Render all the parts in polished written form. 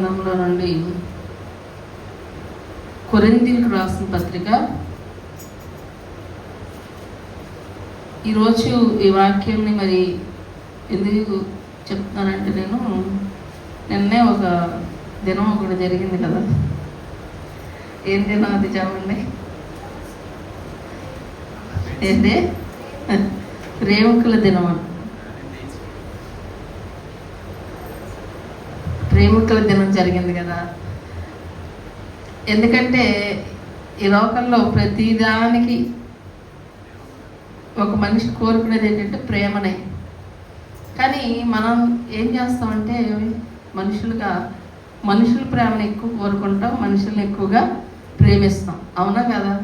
గ్రంథంలో నుండి కొరింథీయులకు రాసిన పత్రిక. ఈరోజు ఈ వాక్యాన్ని మరి ఎందుకు చెప్తున్నానంటే, నిన్నే ఒక దినం ఒకటి జరిగింది కదా. ఏం దినం అది చెప్పండి? ఏంటి? ప్రేమికుల దినం. ప్రేమికుల దినం జరిగింది కదా. ఎందుకంటే ఈ లోకంలో ప్రతిదానికి ఒక మనిషి కోరుకునేది ఏంటంటే ప్రేమనే. కానీ మనం ఏం చేస్తామంటే మనుషుల ప్రేమను ఎక్కువ కోరుకుంటాం, మనుషుల్ని ఎక్కువగా ప్రేమిస్తాం. అవునా కదా?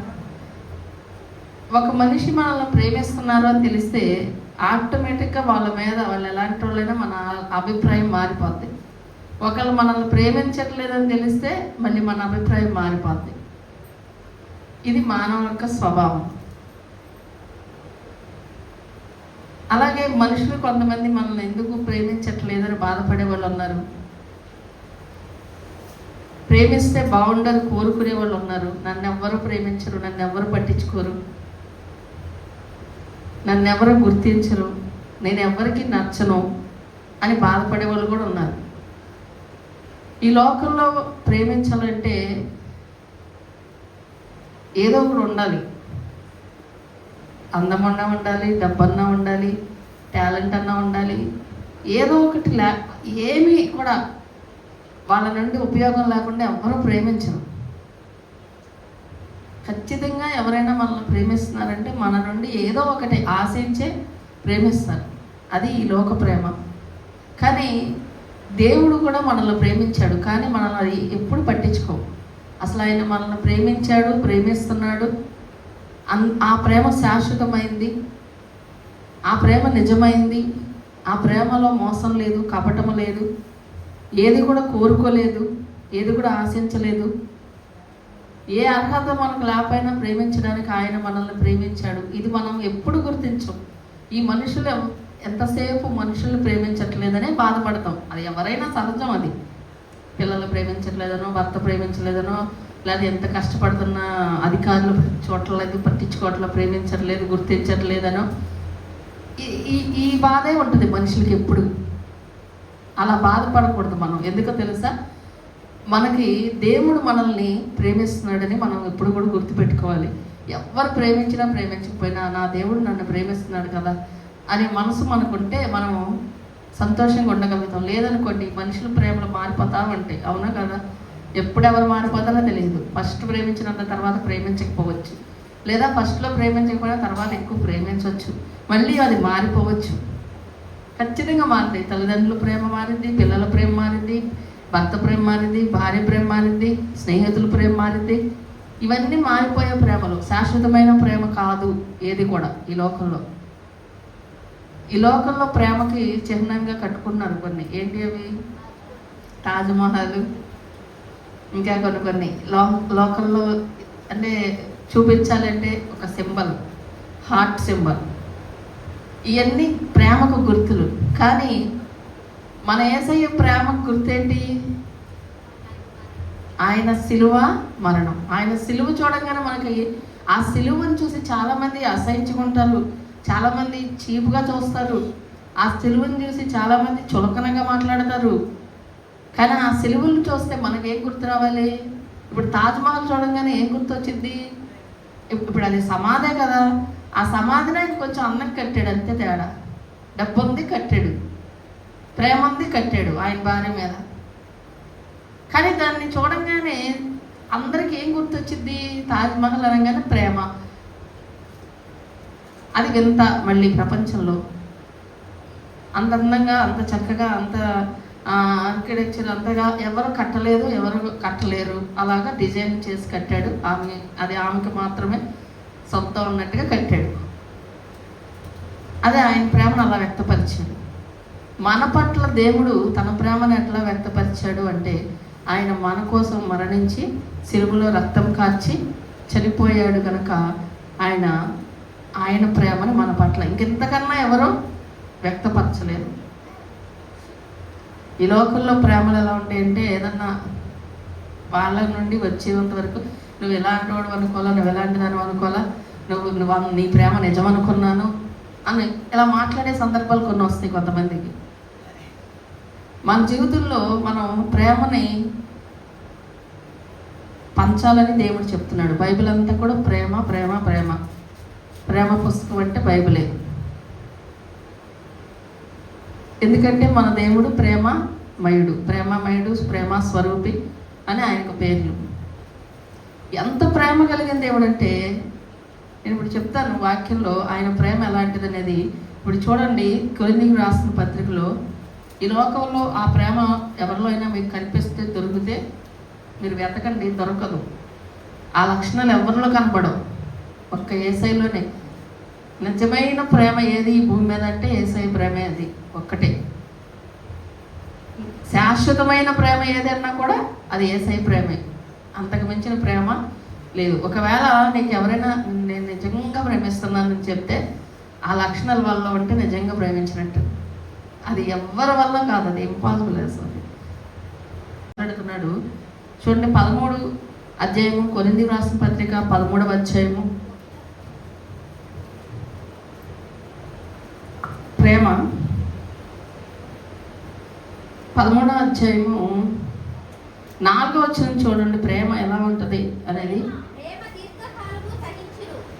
ఒక మనిషి మనల్ని ప్రేమిస్తున్నారు అని తెలిస్తే ఆటోమేటిక్గా వాళ్ళు ఎలాంటి వాళ్ళైనా మన అభిప్రాయం మారిపోద్ది. ఒకళ్ళు మనల్ని ప్రేమించట్లేదని తెలిస్తే మళ్ళీ మన అభిప్రాయం మారిపోద్ది. ఇది మానవ యొక్క స్వభావం. అలాగే మనుషులు కొంతమంది మనల్ని ఎందుకు ప్రేమించట్లేదని బాధపడే వాళ్ళు ఉన్నారు, ప్రేమిస్తే బాగుండని కోరుకునే వాళ్ళు ఉన్నారు. నన్ను ఎవ్వరు ప్రేమించరు, నన్ను ఎవ్వరు పట్టించుకోరు, నన్ను ఎవరు గుర్తించరు, నేను ఎవరికి నచ్చను అని బాధపడే వాళ్ళు కూడా ఉన్నారు. ఈ లోకంలో ప్రేమించాలంటే ఏదో ఒకటి ఉండాలి. అందమన్నా ఉండాలి, డబ్బన్నా ఉండాలి, టాలెంట్ అన్నా ఉండాలి. ఏదో ఒకటి ఏమీ కూడా వాళ్ళ నుండి ఉపయోగం లేకుండా ఎవరూ ప్రేమించరు. ఖచ్చితంగా ఎవరైనా మనల్ని ప్రేమిస్తున్నారంటే మన నుండి ఏదో ఒకటి ఆశించే ప్రేమిస్తారు. అది ఈ లోక ప్రేమ. కానీ దేవుడు కూడా మనల్ని ప్రేమించాడు, కానీ మనల్ని ఎప్పుడు పట్టించుకో. అసలు ఆయన మనల్ని ప్రేమించాడు, ప్రేమిస్తున్నాడు. ఆ ప్రేమ శాశ్వతమైంది, ఆ ప్రేమ నిజమైంది, ఆ ప్రేమలో మోసం లేదు, కపటం లేదు, ఏది కూడా కోరుకోలేదు, ఏది కూడా ఆశించలేదు. ఏ అర్హత మనకు లేకపోయినా ప్రేమించడానికి ఆయన మనల్ని ప్రేమించాడు. ఇది మనం ఎప్పుడు గుర్తించం. ఈ మనుషులు ఎంతసేపు మనుషుల్ని ప్రేమించట్లేదనే బాధపడతాం. అది ఎవరైనా సహజం. అది పిల్లలు ప్రేమించట్లేదనో, భర్త ప్రేమించలేదనో, లేదా ఎంత కష్టపడుతున్న అధికారులు చోట్లకి పట్టించుకోవట్ల ప్రేమించట్లేదు, గుర్తించట్లేదనో ఈ బాధే ఉంటుంది మనుషులకి ఎప్పుడు. అలా బాధపడకూడదు మనం. ఎందుకో తెలుసా? మనకి దేవుడు మనల్ని ప్రేమిస్తున్నాడని మనం ఎప్పుడు కూడా గుర్తుపెట్టుకోవాలి. ఎవరు ప్రేమించినా ప్రేమించకపోయినా నా దేవుడు నన్ను ప్రేమిస్తున్నాడు కదా అనే మనసు మనకుంటే మనం సంతోషంగా ఉండగలుగుతాం. లేదనుకోండి మనుషుల ప్రేమలు మారిపోతా ఉంటాయి. అవునా కదా? ఎప్పుడెవరు మారిపోతారో తెలియదు. ఫస్ట్ ప్రేమించినంత తర్వాత ప్రేమించకపోవచ్చు, లేదా ఫస్ట్లో ప్రేమించకపోయినా తర్వాత ఎక్కువ ప్రేమించవచ్చు. మళ్ళీ అది మారిపోవచ్చు. ఖచ్చితంగా మారుతాయి. తల్లిదండ్రుల ప్రేమ మారింది, పిల్లల ప్రేమ మారింది, భర్త ప్రేమ మారింది, భార్య ప్రేమ మారింది, స్నేహితుల ప్రేమ మారింది. ఇవన్నీ మారిపోయే ప్రేమలు. శాశ్వతమైన ప్రేమ కాదు ఏది కూడా ఈ లోకంలో. ఈ లోకంలో ప్రేమకి చిహ్నంగా కట్టుకున్నారు కొన్ని. ఏంటి అవి? తాజ్మహల్, ఇంకా కొన్ని లోకంలో అంటే చూపించాలంటే ఒక సింబల్, హార్ట్ సింబల్. ఇవన్నీ ప్రేమకు గుర్తులు. కానీ మన యేసయ్య ప్రేమకు గుర్తేంటి? ఆయన సిలువ మరణం. ఆయన సిలువ చూడగానే మనకి ఆ సిలువను చూసి చాలామంది అసహించుకుంటారు, చాలామంది చీపుగా చూస్తారు. ఆ సిలువను చూసి చాలామంది చులకనగా మాట్లాడతారు. కానీ ఆ సిలువను చూస్తే మనకేం గుర్తు రావాలి? ఇప్పుడు తాజ్మహల్ చూడంగానే ఏం గుర్తు వచ్చింది? ఇప్పుడు అది సమాధే కదా. ఆ సమాధిని ఆయన కొంచెం అన్నం కట్టాడు, అంతే తేడా. డబ్బు ఉంది కట్టాడు, ప్రేమ ఉంది కట్టాడు ఆయన భార్య మీద. కానీ దాన్ని చూడంగానే అందరికీ ఏం గుర్తొచ్చింది? తాజ్మహల్ అనగానే ప్రేమ. అది వింత. మళ్ళీ ప్రపంచంలో అంత అందంగా, అంత చక్కగా, అంత ఆర్కిటెక్చర్ అంతగా ఎవరు కట్టలేదు, ఎవరు కట్టలేరు. అలాగా డిజైన్ చేసి కట్టాడు. ఆమెకి మాత్రమే సొంతం ఉన్నట్టుగా కట్టాడు. అదే ఆయన ప్రేమను అలా వ్యక్తపరిచాడు. మన పట్ల దేవుడు తన ప్రేమను ఎట్లా వ్యక్తపరిచాడు అంటే, ఆయన మన కోసం మరణించి సిలువలో రక్తం కార్చి చనిపోయాడు కనుక ఆయన ప్రేమను మన పట్ల ఇంకెంతకన్నా ఎవరో వ్యక్తపరచలేరు. ఈ లోకంలో ప్రేమలు ఎలా ఉంటాయంటే ఏదన్నా వాళ్ళ నుండి వచ్చేంత వరకు నువ్వు ఎలాంటి వాడు అనుకోవాలా, నువ్వు ఎలాంటి దాన్ని అనుకోవాలా, నువ్వు నీ ప్రేమ నిజం అనుకున్నాను అని ఇలా మాట్లాడే సందర్భాలు కొన్ని వస్తాయి కొంతమందికి. మన జీవితంలో మనం ప్రేమని పంచాలని దేవుడు చెప్తున్నాడు. బైబిల్ అంతా కూడా ప్రేమ ప్రేమ ప్రేమ. ప్రేమ పుస్తకం అంటే బైబిలే. ఎందుకంటే మన దేవుడు ప్రేమమయుడు, ప్రేమమయుడు, ప్రేమ స్వరూపి అని ఆయనకు పేర్లు. ఎంత ప్రేమ కలిగిన దేవుడు అంటే, నేను ఇప్పుడు చెప్తాను వాక్యంలో ఆయన ప్రేమ ఎలాంటిది అనేది. ఇప్పుడు చూడండి, కొరింథీయులకు రాసిన పత్రికలో ఈ లోకంలో ఆ ప్రేమ ఎవరిలో అయినా మీకు కనిపిస్తే దొరికితే మీరు వెతకండి, దొరకదు. ఆ లక్షణాలు ఎవరిలో కనపడవు, ఒక్క యేసయ్యలోనే. నిజమైన ప్రేమ ఏది ఈ భూమి మీద అంటే యేసయ్య ప్రేమే, అది ఒక్కటే. శాశ్వతమైన ప్రేమ ఏదన్నా కూడా అది యేసయ్య ప్రేమే, అంతకు మించిన ప్రేమ లేదు. ఒకవేళ నీకు ఎవరైనా నేను నిజంగా ప్రేమిస్తున్నానని చెప్తే ఆ లక్షణాల వల్ల ఉంటే నిజంగా ప్రేమించినట్టు. అది ఎవరి వల్ల కాదు, అది ఇంపాసిబుల్ అసలు. మాట్లాడుతున్నాడు చూడండి, 13వ అధ్యాయము, కొరింథీయులకు రాసిన పత్రిక 13వ అధ్యాయము. ప్రేమ 13వ అధ్యాయము 4వ వచనం చూడండి, ప్రేమ ఎలా ఉంటుంది అనేది.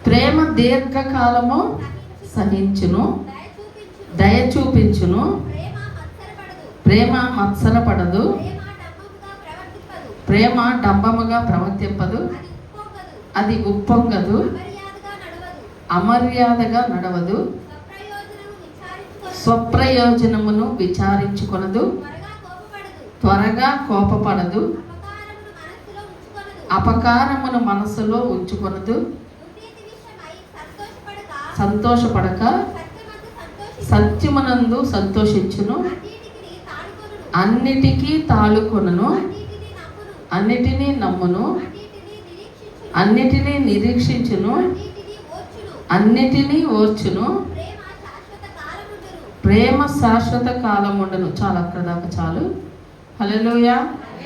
ప్రేమ దీర్ఘకాలము సహించును, దయ చూపించును, ప్రేమ మత్సరపడదు, ప్రేమ డంబముగా ప్రవర్తింపదు, అది ఉప్పొంగదు, అమర్యాదగా నడవదు, స్వప్రయోజనమును విచారించుకొనదు, త్వరగా కోపపడదు, అపకారమును మనసులో ఉంచుకొనదు, సంతోషపడక సత్యమునందు సంతోషించును, అన్నిటికీ తాళుకొనును, అన్నిటినీ నమ్మును, అన్నిటినీ నిరీక్షించును, అన్నిటినీ ఓర్చును, ప్రేమ శాశ్వత కాలం ఉండను. చాలు, అక్కడ దాకా చాలు. హల్లెలూయా.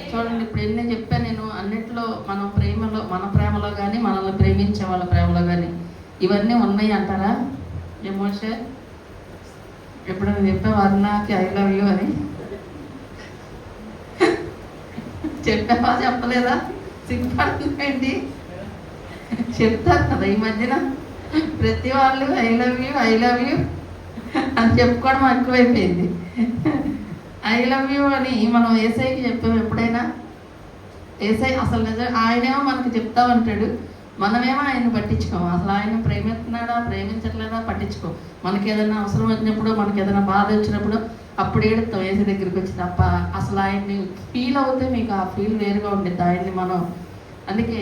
చూడండి, ఇప్పుడు ఎన్ని చెప్పాను నేను. అన్నిట్లో మనం ప్రేమలో, మన ప్రేమలో కానీ మనల్ని ప్రేమించే వాళ్ళ ప్రేమలో కానీ ఇవన్నీ ఉన్నాయి అంటారా? ఎమోషన్ ఎప్పుడైనా చెప్పా వర్ణకి ఐ లవ్ యూ అని చెప్పావా? చెప్పలేదా? సిగ్గుపడుతుందండి. చెప్తారు కదా ఈ మధ్యన ప్రతి వాళ్ళు I love you I love you అని చెప్పుకోవడం ఎక్కువైపోయింది. ఐ లవ్ యూ అని మనం యేసయ్యకి చెప్పాము ఎప్పుడైనా? యేసయ్య అసలు నిజం ఆయనేమో మనకు చెప్తామంటాడు, మనమేమో ఆయన్ని పట్టించుకోము. అసలు ఆయన ప్రేమిస్తున్నాడా ప్రేమించట్లేదా పట్టించుకో. మనకి ఏదైనా అవసరం వచ్చినప్పుడు, మనకి ఏదైనా బాధ వచ్చినప్పుడు అప్పుడు ఏడుస్తాం యేసయ్య దగ్గరికి వచ్చి తప్ప. అసలు ఆయన్ని ఫీల్ అవుతే మీకు ఆ ఫీల్ వేరుగా ఉండిద్ది ఆయన్ని మనం. అందుకే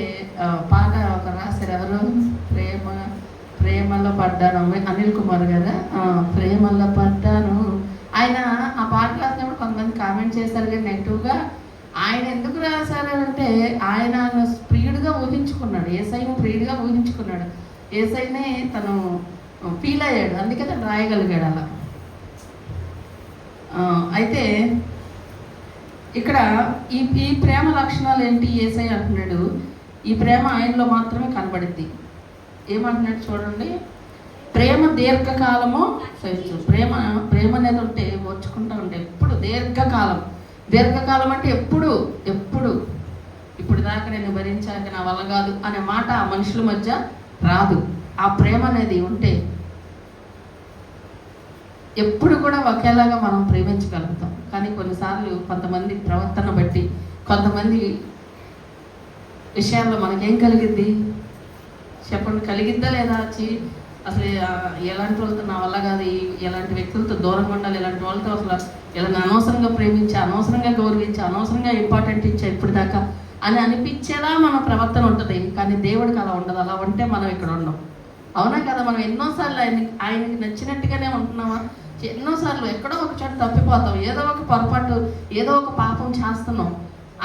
పాట ఒక రాశారు, ఎవరు? ప్రేమలో పడ్డాను, అనిల్ కుమార్ కదా, ప్రేమలో పడ్డాను. ఆయన ఆ పాట రాసినప్పుడు కొంతమంది కామెంట్ చేశారు కానీ నెగిటివ్గా. ఆయన ఎందుకు రాశారంటే ఆయన ప్రియుడిగా ఊహించుకున్నాడు, యేసయ్యను ప్రియుడిగా ఊహించుకున్నాడు, యేసయ్యనే తను ఫీల్ అయ్యాడు, అందుకే తను రాయగలిగాడు అలా. అయితే ఇక్కడ ఈ ప్రేమ లక్షణాలు ఏంటి? యేసయ్య అంటున్నాడు ఈ ప్రేమ ఆయనలో మాత్రమే కనబడుద్ది. ఏమంటున్నాడు చూడండి, ప్రేమ దీర్ఘకాలము సహించు. ప్రేమ అనేది ఉంటే ఓర్చుకుంటూ ఉంటే ఎప్పుడు దీర్ఘకాలం. దీర్ఘకాలం అంటే ఎప్పుడు ఇప్పుడు దాకా నేను భరించాక నా వల్ల కాదు అనే మాట ఆ మనుషుల మధ్య రాదు. ఆ ప్రేమ అనేది ఉంటే ఎప్పుడు కూడా ఒకేలాగా మనం ప్రేమించగలుగుతాం. కానీ కొన్నిసార్లు కొంతమంది ప్రవర్తన బట్టి, కొంతమంది విషయాల్లో మనకేం కలిగిద్ది చెప్పండి? కలిగిద్దా లేదా? అసలు ఎలాంటి వాళ్ళతో నా వల్ల కాదు, ఎలాంటి వ్యక్తులతో దూరంగా ఉండాలి, ఇలాంటి వాళ్ళతో అసలు ఇలా అనవసరంగా ప్రేమించి, అనవసరంగా గౌరవించి, అనవసరంగా ఇంపార్టెంట్ ఇచ్చా ఇప్పుడు దాకా అని అనిపించేలా మన ప్రవర్తన ఉంటుంది. కానీ దేవుడికి అలా ఉండదు. అలా ఉంటే మనం ఇక్కడ ఉండం. అవునా కదా? మనం ఎన్నోసార్లు ఆయనకి నచ్చినట్టుగానే ఉంటున్నామా? ఎన్నోసార్లు ఎక్కడో ఒక చోట తప్పిపోతాం, ఏదో ఒక పొరపాటు, ఏదో ఒక పాపం చేస్తున్నాం,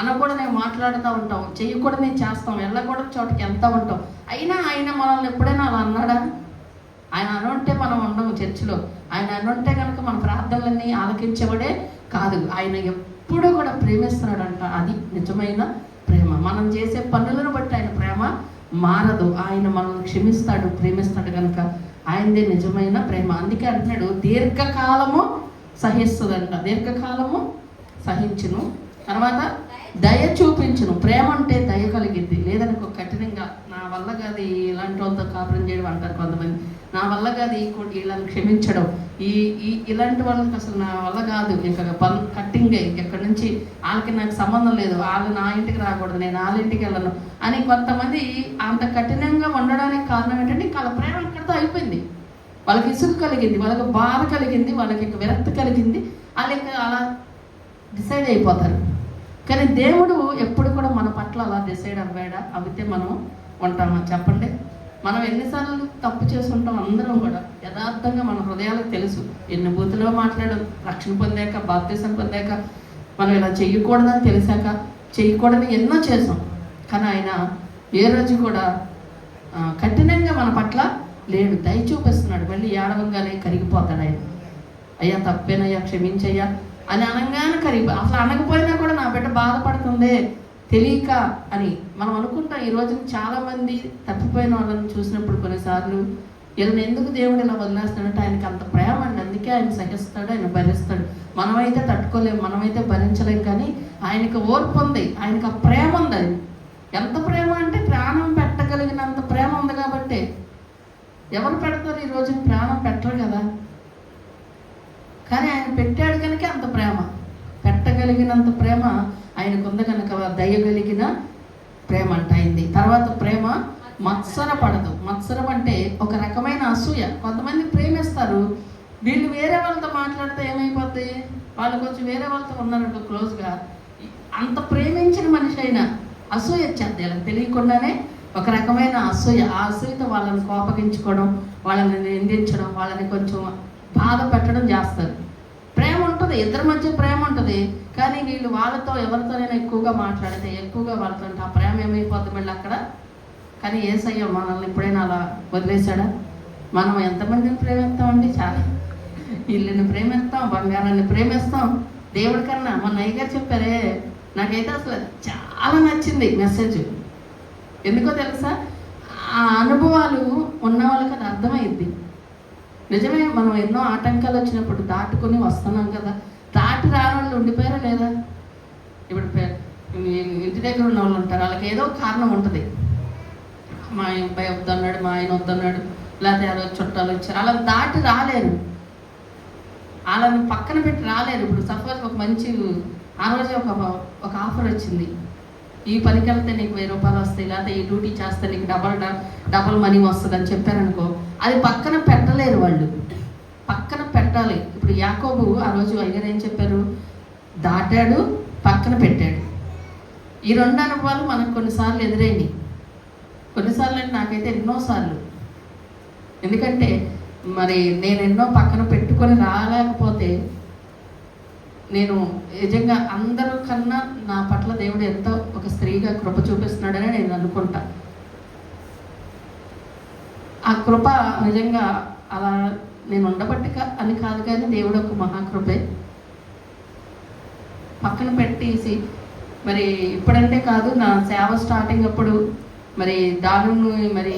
అనకూడనే మాట్లాడుతూ ఉంటాం, చెయ్యకూడనే చేస్తాం, వెళ్ళకూడని చోటకి వెళ్తూ ఉంటాం. అయినా ఆయన మనల్ని ఎప్పుడైనా అలా అన్నాడా? ఆయన అనుంటే మనం ఉండము చర్చిలో. ఆయన అనుంటే కనుక మన ప్రార్థనలన్నీ ఆలకించబడే కాదు, ఆయన ఎప్పుడూ కూడా ప్రేమిస్తున్నాడంట. అది నిజమైన ప్రేమ. మనం చేసే పనులను బట్టి ఆయన ప్రేమ మారదు. ఆయన మనల్ని క్షమిస్తాడు, ప్రేమిస్తాడు కనుక ఆయనదే నిజమైన ప్రేమ. అందుకే అంటున్నాడు దీర్ఘకాలము సహిస్తుందంట. దీర్ఘకాలము సహించును, తర్వాత దయ చూపించును. ప్రేమ అంటే దయ కలిగింది. లేదనుకో కఠినంగా నా వల్ల కాదు ఇలాంటి వాళ్ళతో కాపురం చేయడం అంటారు కొంతమంది. నా వల్ల కాదు వీళ్ళని క్షమించడం, ఇలాంటి వాళ్ళకి అసలు నా వల్ల కాదు, ఇంకా కట్టింగే, ఇంకెక్కడి నుంచి వాళ్ళకి నాకు సంబంధం లేదు, వాళ్ళు నా ఇంటికి రాకూడదు, నేను వాళ్ళ ఇంటికి వెళ్ళను అని కొంతమంది అంత కఠినంగా ఉండడానికి కారణం ఏంటంటే వాళ్ళ ప్రేమ ఇక్కడితో అయిపోయింది. వాళ్ళకి ఇసుగు కలిగింది, వాళ్ళకి బాధ కలిగింది, వాళ్ళకి విరక్తి కలిగింది, వాళ్ళకి అలా డిసైడ్ అయిపోతారు. కానీ దేవుడు ఎప్పుడు కూడా మన పట్ల అలా డిసైడ్ అవ్వాడా? అవితే మనం ఉంటామా చెప్పండి? మనం ఎన్నిసార్లు తప్పు చేసి ఉంటాం అందరం కూడా. యథార్థంగా మన హృదయాలకు తెలుసు. ఎన్ని బూతులో మాట్లాడడం, రక్షణ పొందాక, బాప్తిసం పొందాక, మనం ఇలా చెయ్యకూడదని తెలిసాక చెయ్యకూడదని ఎన్నో చేసాం. కానీ ఆయన ఏ రోజు కూడా కఠినంగా మన పట్ల లేడు, దయ చూపిస్తున్నాడు. మళ్ళీ ఏడవంగానే కరిగిపోతాడు ఆయన. అయ్యా తప్పేనయ్యా, క్షమించయ్యా అని అనగానే అసలు అనకపోయినా కూడా నా బిడ్డ బాధపడుతుంది తెలియక అని మనం అనుకుంటాం. ఈ రోజు చాలామంది తప్పిపోయిన వాళ్ళని చూసినప్పుడు కొన్నిసార్లు వీళ్ళని ఎందుకు దేవుడు ఇలా వదిలేస్తాడంటే ఆయనకి అంత ప్రేమ అండి. అందుకే ఆయన సహిస్తాడు, ఆయన భరిస్తాడు. మనమైతే తట్టుకోలేము, మనమైతే భరించలేం. కానీ ఆయనకి ఓర్పు ఉంది, ఆయనకి ఆ ప్రేమ ఉంది. అది ఎంత ప్రేమ అంటే ప్రాణం పెట్టగలిగినంత ప్రేమ ఉంది. కాబట్టి ఎవరు పెడతారు? ఈ రోజు ప్రాణం పెట్టరు కదా. కానీ ఆయన పెట్టాడు కనుక అంత ప్రేమ, పెట్టగలిగినంత ప్రేమ ఆయనకు ఉంది కనుక దయగలిగిన ప్రేమ అంట అయింది. తర్వాత ప్రేమ మత్సరపడదు. మత్సరం అంటే ఒక రకమైన అసూయ. కొంతమంది ప్రేమిస్తారు, వీళ్ళు వేరే వాళ్ళతో మాట్లాడితే ఏమైపోద్ది, వాళ్ళు కొంచెం వేరే వాళ్ళతో ఉన్నారంట క్లోజ్గా, అంత ప్రేమించిన మనిషి అయినా అసూయ వచ్చేది వాళ్ళకి తెలియకుండానే. ఒక రకమైన అసూయ. ఆ అసూయతో వాళ్ళని కోపగించుకోవడం, వాళ్ళని నిందించడం, వాళ్ళని కొంచెం బాధ పెట్టడం చేస్తారు. ప్రేమ ఉంటుంది, ఇద్దరి మధ్య ప్రేమ ఉంటుంది. కానీ వీళ్ళు వాళ్ళతో ఎవరితోనైనా ఎక్కువగా మాట్లాడితే, ఎక్కువగా వాళ్ళతో ఆ ప్రేమ ఏమైపోద్ది మళ్ళీ అక్కడ. కానీ యేసయ్య మనల్ని ఎప్పుడైనా అలా వదిలేశాడా? మనం ఎంతమందిని ప్రేమిస్తామండి? చాలా. ఇల్లుని ప్రేమిస్తాం, బంగారాన్ని ప్రేమిస్తాం. దేవుడి కన్నా మన అయ్యగారు చెప్పారే, నాకైతే అసలు చాలా నచ్చింది మెసేజ్. ఎందుకో తెలుసా? ఆ అనుభవాలు ఉన్న వాళ్ళకి అది అర్థమైద్ది. నిజమే, మనం ఎన్నో ఆటంకాలు వచ్చినప్పుడు దాటుకొని వస్తున్నాం కదా. దాటి రాని వాళ్ళు ఉండిపోయారా లేదా? ఇప్పుడు ఇంటి దగ్గర ఉన్న వాళ్ళు ఉంటారు, వాళ్ళకి ఏదో కారణం ఉంటుంది. మా అబ్బాయి వద్దన్నాడు, మా ఆయన వద్దన్నాడు, లేకపోతే ఆ రోజు చుట్టాలు వచ్చారు, అలా దాటి రాలేరు, వాళ్ళని పక్కన పెట్టి రాలేరు. ఇప్పుడు సపోజ్ ఒక మంచి ఆ రోజు ఒక ఆఫర్ వచ్చింది, ఈ పనికి వెళ్తే నీకు 1000 రూపాయలు వస్తాయి, లేకపోతే ఈ డ్యూటీ చేస్తే నీకు డబల్ మనీ వస్తుంది అని చెప్పారనుకో, అది పక్కన పెట్టలేరు వాళ్ళు, పక్కన పెట్టాలి. ఇప్పుడు యాకోబు ఆ రోజు అయ్యారు ఏం చెప్పారు? దాటాడు, పక్కన పెట్టాడు. ఈ 2 అనుభవాలు మనకు కొన్నిసార్లు ఎదురైంది. కొన్నిసార్లు అంటే నాకైతే ఎన్నోసార్లు. ఎందుకంటే మరి నేను ఎన్నో పక్కన పెట్టుకొని రాలేకపోతే, నేను నిజంగా అందరూ కన్నా నా పట్ల దేవుడు ఎంతో ఒక స్త్రీగా కృప చూపిస్తున్నాడని నేను అనుకుంటా. ఆ కృప నిజంగా అలా నేను ఉండబట్టి అని కాదు, కానీ దేవుడు ఒక మహాకృపే. పక్కన పెట్టేసి మరి ఇప్పుడంటే కాదు, నా సేవ స్టార్టింగ్ అప్పుడు మరి దారుణ్ మరి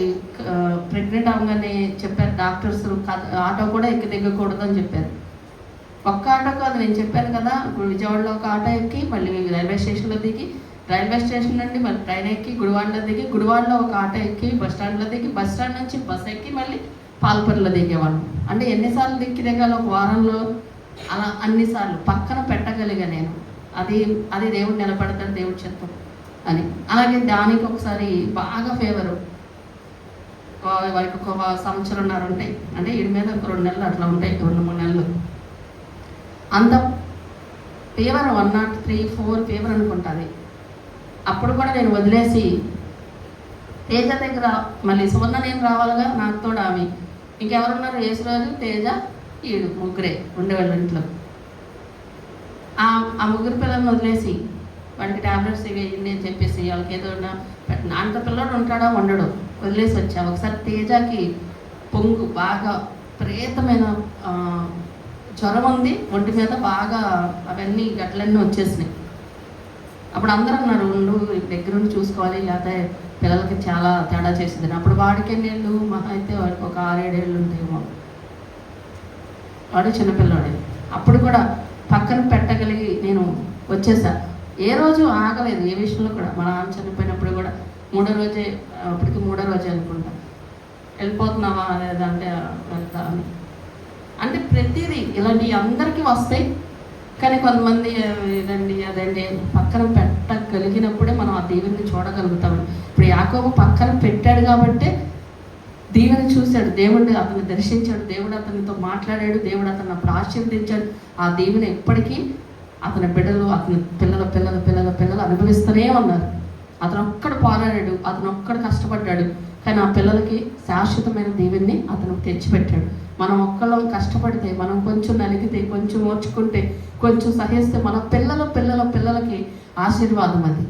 ప్రెగ్నెంట్ అవగానే చెప్పారు డాక్టర్స్, ఆటో కూడా దిగకూడదు అని చెప్పారు. ఒక్క ఆటో కాదు, నేను చెప్పాను కదా, ఇప్పుడు విజయవాడలో ఒక ఆటో ఎక్కి మళ్ళీ రైల్వే స్టేషన్లో దిగి, రైల్వే స్టేషన్ నుండి మళ్ళీ ట్రైన్ ఎక్కి గుడివాడలో దిగి, గుడివాడలో ఒక ఆటో ఎక్కి బస్ స్టాండ్లో దిగి, బస్ స్టాండ్ నుంచి బస్ ఎక్కి మళ్ళీ పాల్పర్లో దిగేవాళ్ళం. అంటే ఎన్నిసార్లు దిగాలి ఒక వారంలో, అలా అన్నిసార్లు పక్కన పెట్టగలిగా నేను. అది దేవుడు నిలబడతాడు, దేవుడు చిత్తం అని. అలాగే దానికి ఒకసారి బాగా ఫేవరు, వారికి 1 సంవత్సరంన్నర ఉంటాయి, అంటే వీడి మీద ఒక 2 నెలలు అట్లా ఉంటాయి, 2-3 నెలలు. అంత ఫీవర్ 103-4 ఫీవర్ అనుకుంటుంది. అప్పుడు కూడా నేను వదిలేసి తేజ దగ్గర మళ్ళీ సువర్ణ నేను రావాలిగా, నాకు తోడు ఆమె, ఇంకెవరున్నారు, యేసురాజు, తేజ, ఈడు, ముగ్గురే ఉండేవాళ్ళు ఇంట్లో. ఆ 3 పిల్లల్ని వదిలేసి వాడికి ట్యాబ్లెట్స్ వేయండి అని చెప్పేసి వాళ్ళకి ఏదో అంత పిల్లడు ఉంటాడో ఉండడు వదిలేసి వచ్చా. ఒకసారి తేజకి పొంగు బాగా ప్రేతమైన జ్వరం ఉంది, ఒంటి మీద బాగా అవన్నీ గట్లన్నీ వచ్చేసినాయి. అప్పుడు అందరూ అన్నారు, ఉండు దగ్గర నుండి చూసుకోవాలి, లేకపోతే పిల్లలకి చాలా తేడా చేసింది. అప్పుడు వాడికి ఎన్నేళ్ళు, మహా అయితే వాడికి ఒక 6-7 ఏళ్ళు ఉంటాయేమో, వాడు చిన్నపిల్లవాడే. అప్పుడు కూడా పక్కన పెట్టగలిగి నేను వచ్చేసా. ఏ రోజు ఆగలేదు, ఏ విషయంలో కూడా. మా నాన్న చనిపోయినప్పుడు కూడా 3వ రోజే, అప్పటికి 3వ రోజే అనుకుంటా, వెళ్ళిపోతున్నావా లేదంటే వెళ్తా అని. అంటే ప్రతిదీ ఇలాంటివి అందరికీ వస్తాయి, కానీ కొంతమంది ఇదండి అదండి పక్కన పెట్టగలిగినప్పుడే మనం ఆ దేవుని చూడగలుగుతాము. ఇప్పుడు యాకోబు పక్కన పెట్టాడు కాబట్టి దీవెని చూశాడు, దేవుడు అతన్ని దర్శించాడు, దేవుడు అతనితో మాట్లాడాడు, దేవుడు అతన్ని అప్పుడు ఆశీర్వదించాడు. ఆ దీవెని ఎప్పటికీ అతని బిడ్డలు, అతని పిల్లలు అనుభవిస్తూనే ఉన్నారు. అతను ఒక్కడు పోరాడాడు, అతను ఒక్కడు కష్టపడ్డాడు, కానీ ఆ పిల్లలకి శాశ్వతమైన దీవెన్ని అతను తెచ్చిపెట్టాడు. మనం ఒక్కళ్ళం కష్టపడితే, మనం కొంచెం నలిగితే, కొంచెం ఓర్చుకుంటే, కొంచెం సహిస్తే మన పిల్లలకి ఆశీర్వాదం అది.